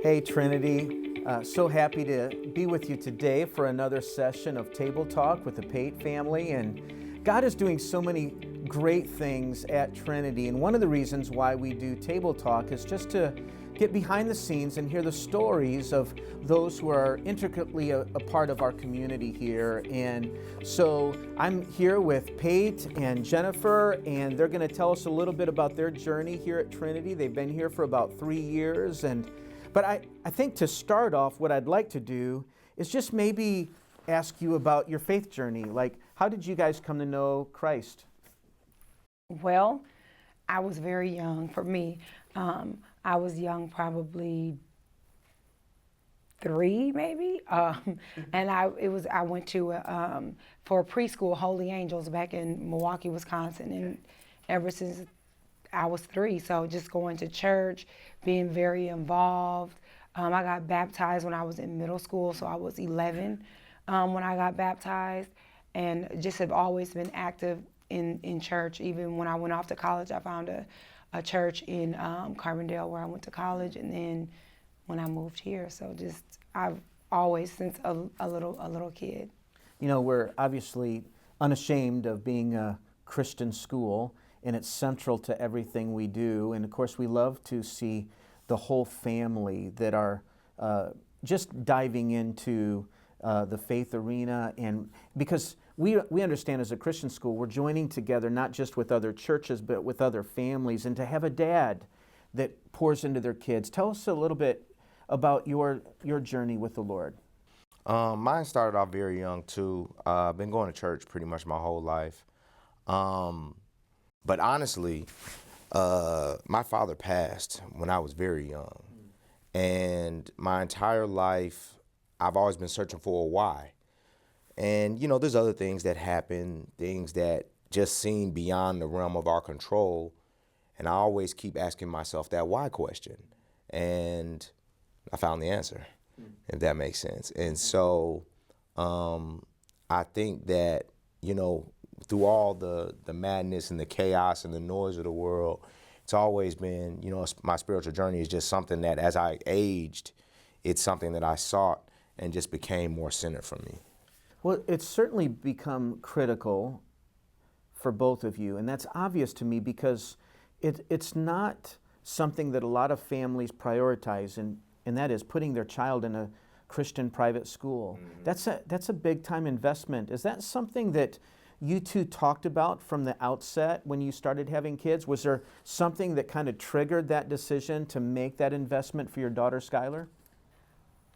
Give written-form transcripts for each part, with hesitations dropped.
Hey Trinity, so happy to be with you today for another session of Table Talk with the Pate family. And God is doing so many great things at Trinity. And one of the reasons why we do Table Talk is just to get behind the scenes and hear the stories of those who are intricately a part of our community here. And so I'm here with Pate and Jennifer, and they're going to tell us a little bit about their journey here at Trinity. They've been here for about 3 years. But I think to start off, what I'd like to do is just maybe ask you about your faith journey. Like, how did you guys come to know Christ? Well, I was very young. For me, I was young, probably 3 maybe, and I went to for a preschool, Holy Angels, back in Milwaukee, Wisconsin, and ever since I was 3, so just going to church, being very involved. I got baptized when I was in middle school, so I was 11 when I got baptized, and just have always been active in church. Even when I went off to college, I found a church in Carbondale where I went to college, and then when I moved here, so just I've always, since a little kid. You know, we're obviously unashamed of being a Christian school, and it's central to everything we do. And of course, we love to see the whole family that are just diving into the faith arena. And because we understand as a Christian school, we're joining together not just with other churches, but with other families. And to have a dad that pours into their kids. Tell us a little bit about your journey with the Lord. Mine started off very young too. I've been going to church pretty much my whole life. But honestly, my father passed when I was very young. And my entire life, I've always been searching for a why. And, you know, there's other things that happen, things that just seem beyond the realm of our control. And I always keep asking myself that why question. And I found the answer, if that makes sense. And so I think that, you know, through all the madness and the chaos and the noise of the world, it's always been, you know, my spiritual journey is just something that as I aged, it's something that I sought and just became more centered for me. Well, it's certainly become critical for both of you, and that's obvious to me because it's not something that a lot of families prioritize, and that is putting their child in a Christian private school. Mm-hmm. That's a big time investment. Is that something that you two talked about from the outset when you started having kids? Was there something that kind of triggered that decision to make that investment for your daughter, Skylar?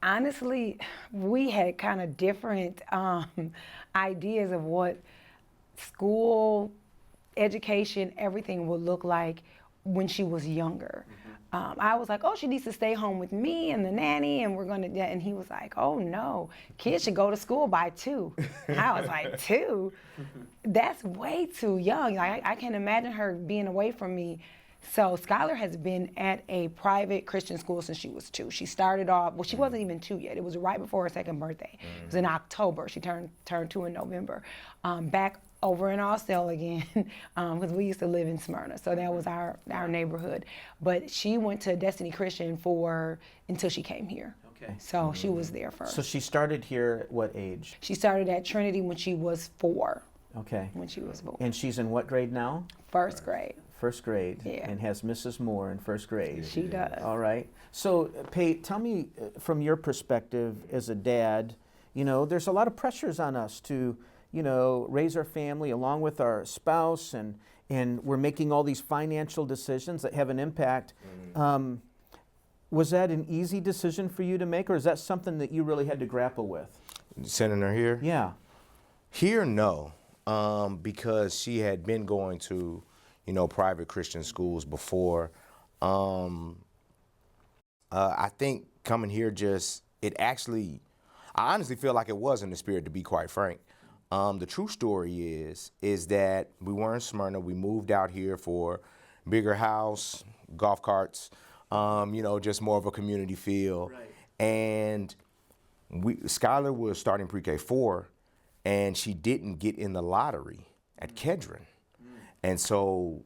Honestly, we had kind of different ideas of what school, education, everything would look like when she was younger. I was like, oh, she needs to stay home with me and the nanny, and we're gonna, and he was like, oh no, kids should go to school by 2. And I was like, 2? That's way too young. Like, I can't imagine her being away from me. So Skylar has been at a private Christian school since she was 2. She started off, well, she wasn't even 2 yet. It was right before her 2nd birthday. It was in October. She turned 2 in November. Back over in Austell again, because we used to live in Smyrna, so that was our neighborhood. But she went to Trinity Christian until she came here. Okay. So she was there first. So she started here at what age? She started at Trinity when she was 4. Okay. When she was 4. And she's in what grade now? First grade. First grade. Yeah. And has Mrs. Moore in first grade. She does. All right. So, Pate, tell me from your perspective as a dad, you know, there's a lot of pressures on us to, you know, raise our family along with our spouse, and we're making all these financial decisions that have an impact. Was that an easy decision for you to make, or is that something that you really had to grapple with? Sending her here? Yeah. Here, no, because she had been going to, you know, private Christian schools before. I think coming here I honestly feel like it was in the spirit, to be quite frank. The true story is that we were in Smyrna. We moved out here for bigger house, golf carts, you know, just more of a community feel. Right. And Skylar was starting pre-K 4, and she didn't get in the lottery at Kedron. And so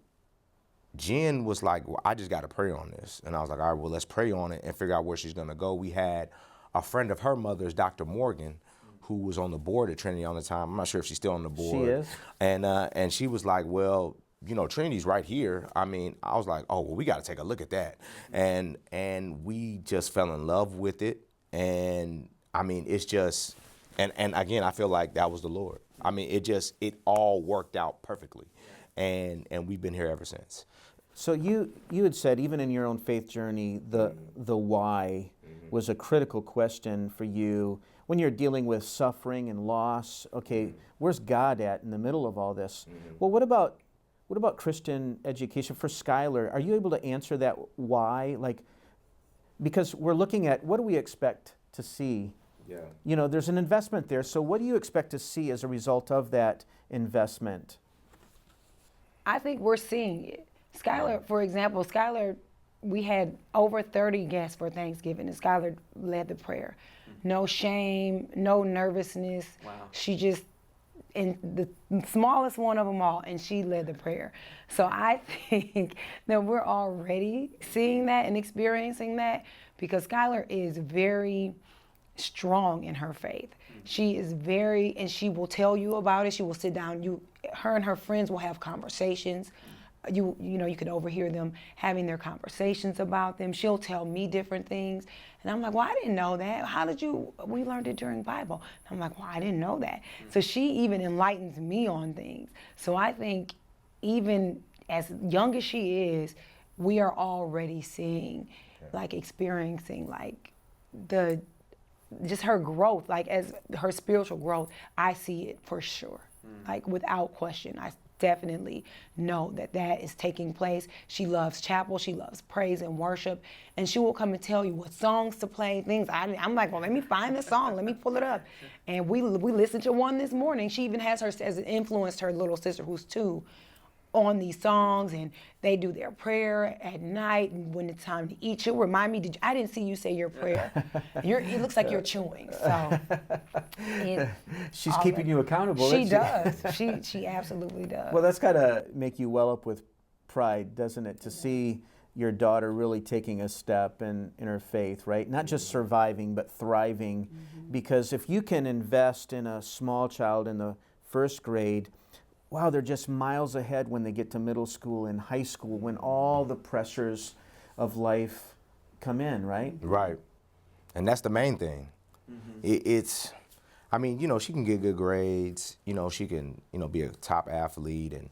Jen was like, well, I just got to pray on this. And I was like, all right, well, let's pray on it and figure out where she's going to go. We had a friend of her mother's, Dr. Morgan, who was on the board at Trinity all the time. I'm not sure if she's still on the board. She is. And she was like, well, you know, Trinity's right here. I mean, I was like, oh, well, we got to take a look at that. And we just fell in love with it. And I mean, it's just, and again, I feel like that was the Lord. I mean, it all worked out perfectly. And we've been here ever since. So you had said, even in your own faith journey, the why was a critical question for you when you're dealing with suffering and loss. Okay, where's God at in the middle of all this? Well, what about Christian education for Skylar? Are you able to answer that why? Like, because we're looking at what do we expect to see? Yeah. You know, there's an investment there. So what do you expect to see as a result of that investment? I think we're seeing it. Skylar, for example, we had over 30 guests for Thanksgiving, and Skylar led the prayer. No shame, no nervousness. Wow. She just, and the smallest one of them all, and she led the prayer. So I think that we're already seeing that and experiencing that because Skylar is very strong in her faith. She is very, and she will tell you about it. She will sit down. Her and her friends will have conversations. You know, you could overhear them having their conversations about them. She'll tell me different things. And I'm like, well, I didn't know that. We learned it during Bible. And I'm like, well, I didn't know that. So she even enlightens me on things. So I think even as young as she is, we are already seeing, like experiencing like just her growth, like as her spiritual growth, I see it for sure. Like without question, I definitely know that is taking place. She loves chapel, she loves praise and worship, and she will come and tell you what songs to play, things. I'm like, well, let me find the song, let me pull it up. And we listened to one this morning. She even has influenced her little sister, who's 2, on these songs, and they do their prayer at night, and when it's time to eat, she'll remind me, I didn't see you say your prayer. It looks like you're chewing. So she's keeping you accountable. She does. She absolutely does. Well, that's got to make you well up with pride, doesn't it, to see your daughter really taking a step in her faith, right? Not just surviving, but thriving. Because if you can invest in a small child in the first grade, wow, they're just miles ahead when they get to middle school and high school, when all the pressures of life come in, right? Right. And that's the main thing. It's, I mean, you know, she can get good grades, you know, she can, you know, be a top athlete, and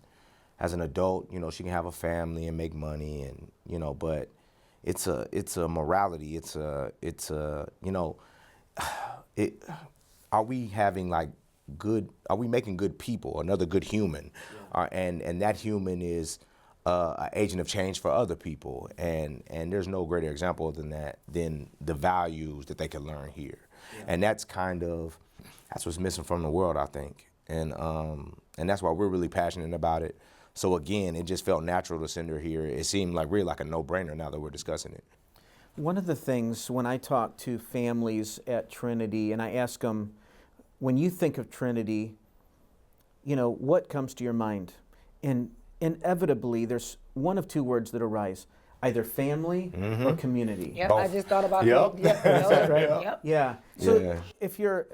as an adult, you know, she can have a family and make money, and, you know, but it's a morality, it's a, you know, are we having like are we making good people, another good human? And that human is an agent of change for other people. And there's no greater example than that, than the values that they can learn here. And that's what's missing from the world, I think. And that's why we're really passionate about it. So again, it just felt natural to send her here. It seemed like really like a no-brainer now that we're discussing it. One of the things when I talk to families at Trinity, and I ask them, when you think of Trinity, you know, what comes to your mind? And inevitably, there's one of 2 words that arise, either family or community. Yep, Both. I just thought about that. Yep. Right? Yep. Yeah. So if you're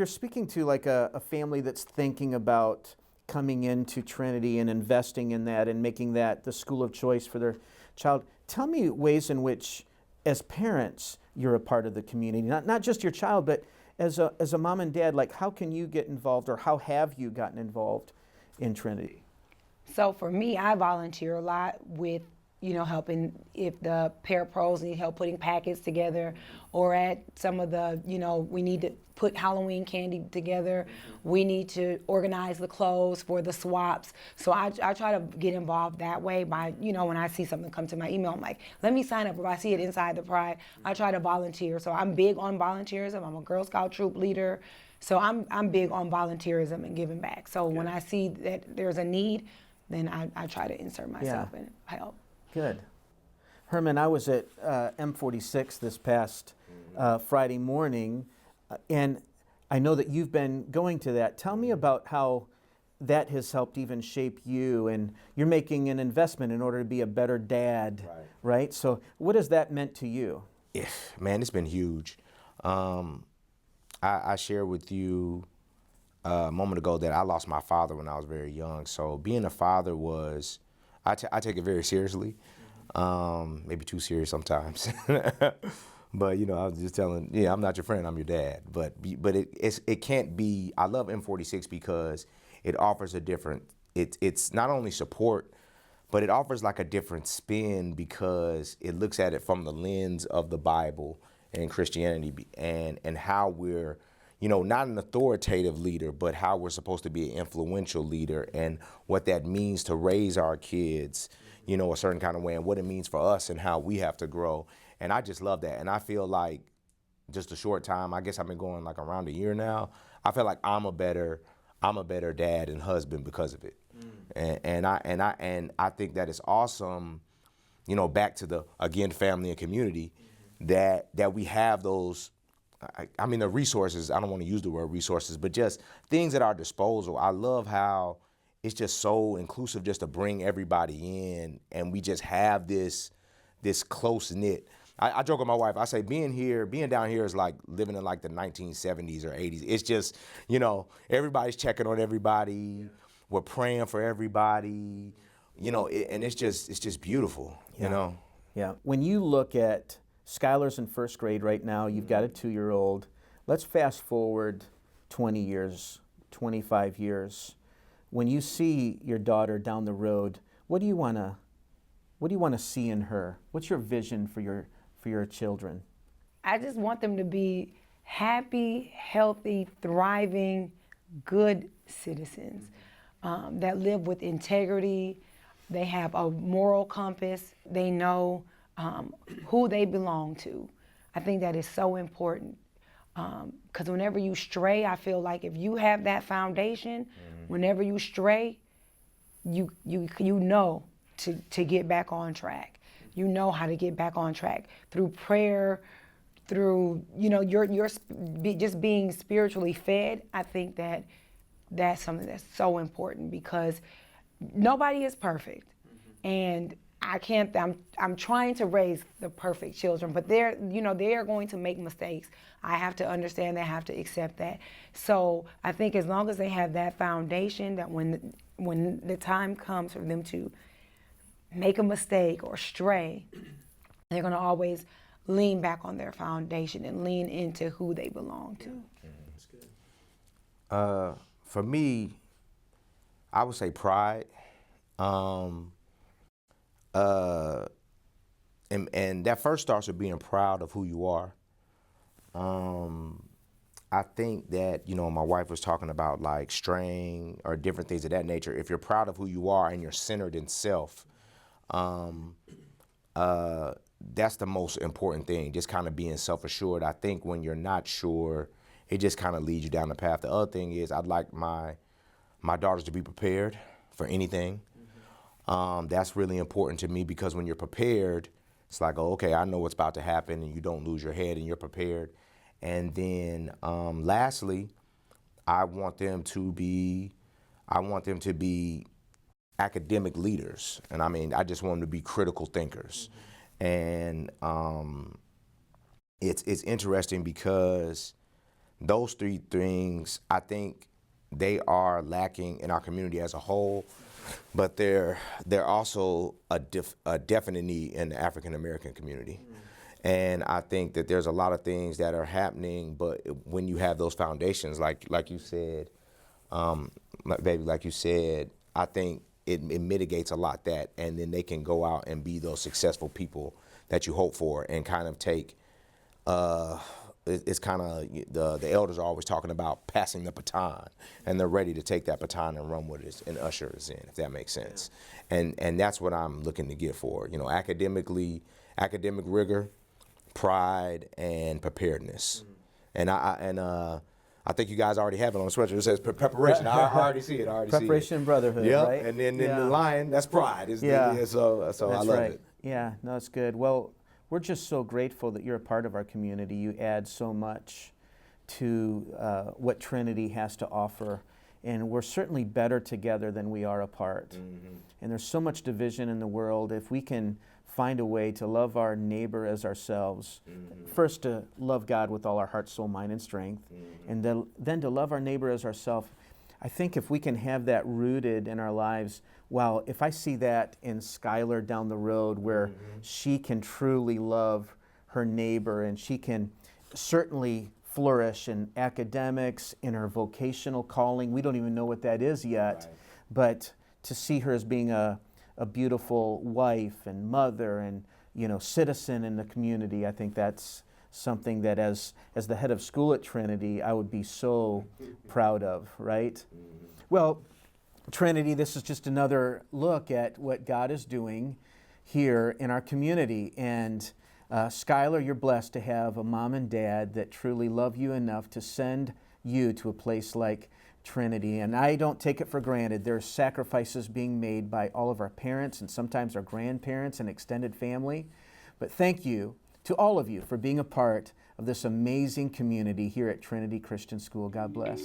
speaking to like a family that's thinking about coming into Trinity and investing in that and making that the school of choice for their child, tell me ways in which, as parents, you're a part of the community. Not just your child, but as a mom and dad, like how can you get involved, or how have you gotten involved in Trinity? So for me, I volunteer a lot with, you know, helping if the parapros need help putting packets together, or at some of the, you know, we need to put Halloween candy together. We need to organize the clothes for the swaps. So I try to get involved that way by, you know, when I see something come to my email, I'm like, let me sign up. If I see it inside the Pride, I try to volunteer. So I'm big on volunteerism. I'm a Girl Scout troop leader. So I'm big on volunteerism and giving back. So when I see that there's a need, then I try to insert myself and help. Good. Herman, I was at M46 this past Friday morning, and I know that you've been going to that. Tell me about how that has helped even shape you, and you're making an investment in order to be a better dad, right? So what has that meant to you? Yeah, man, it's been huge. I shared with you a moment ago that I lost my father when I was very young. So being a father was, I take it very seriously, maybe too serious sometimes. But you know, I was just telling, yeah, I'm not your friend, I'm your dad. But it can't be. I love M46 because it offers a different. It's not only support, but it offers like a different spin because it looks at it from the lens of the Bible and Christianity and how we're, you know, not an authoritative leader, but how we're supposed to be an influential leader and what that means to raise our kids, you know, a certain kind of way and what it means for us and how we have to grow. And I just love that. And I feel like just a short time, I guess I've been going like around a year now, I feel like I'm a better dad and husband because of it. And I think that it's awesome, you know, back to the, again, family and community, that we have those, I mean, the resources, I don't want to use the word resources, but just things at our disposal. I love how it's just so inclusive just to bring everybody in, and we just have this close knit. I joke with my wife, I say being down here is like living in like the 1970s or 80s. It's just, you know, everybody's checking on everybody. We're praying for everybody, you know, and it's just beautiful, you know? Yeah. When you look at Skylar's in first grade right now, you've got a 2-year-old. Let's fast forward 20 years, 25 years. When you see your daughter down the road, what do you want to see in her? What's your vision for your children? I just want them to be happy, healthy, thriving, good citizens that live with integrity. They have a moral compass. They know who they belong to. I think that is so important because whenever you stray, I feel like if you have that foundation, whenever you stray, you know to get back on track. You know how to get back on track through prayer, through, you know, just being spiritually fed. I think that's something that's so important because nobody is perfect, and I'm trying to raise the perfect children, but they are going to make mistakes. I have to understand, they have to accept that. So I think as long as they have that foundation, that when the time comes for them to make a mistake or stray, they're going to always lean back on their foundation and lean into who they belong to. That's good. For me, I would say pride. And that first starts with being proud of who you are. I think that, you know, my wife was talking about like straying or different things of that nature. If you're proud of who you are and you're centered in self, that's the most important thing, just kind of being self-assured. I think when you're not sure, it just kind of leads you down the path. The other thing is I'd like my daughters to be prepared for anything. That's really important to me because when you're prepared, it's like, oh, okay, I know what's about to happen, and you don't lose your head and you're prepared. And then lastly, I want them to be academic leaders. And I mean, I just want them to be critical thinkers. And it's interesting because those three things, I think they are lacking in our community as a whole, but they're also a definite need in the African American community. And I think that there's a lot of things that are happening, but when you have those foundations, like you said, like you said, I think it mitigates a lot that, and then they can go out and be those successful people that you hope for, and kind of take. It's kind of the elders are always talking about passing the baton, and they're ready to take that baton and run with it and usher us in, if that makes sense. Yeah. And that's what I'm looking to get for. You know, academic rigor, pride, and preparedness. And I think you guys already have it on the sweatshirt. It says preparation. I already see it. Preparation and brotherhood, yep. Right? And then the lion, that's pride. So that's I love it. Yeah, no, it's good. Well, we're just so grateful that you're a part of our community. You add so much to what Trinity has to offer. and we're certainly better together than we are apart. And there's so much division in the world. If we can find a way to love our neighbor as ourselves, first to love God with all our heart, soul, mind, and strength, and then to love our neighbor as ourselves. I think if we can have that rooted in our lives, wow, if I see that in Skylar down the road where she can truly love her neighbor and she can certainly flourish in academics, in her vocational calling. We don't even know what that is yet, but to see her as being a beautiful wife and mother and, you know, citizen in the community, I think that's something that as the head of school at Trinity, I would be so proud of, right? Well, Trinity, this is just another look at what God is doing here in our community. And Skylar, you're blessed to have a mom and dad that truly love you enough to send you to a place like Trinity. And I don't take it for granted. There's sacrifices being made by all of our parents and sometimes our grandparents and extended family. But thank you to all of you for being a part of this amazing community here at Trinity Christian School. God bless.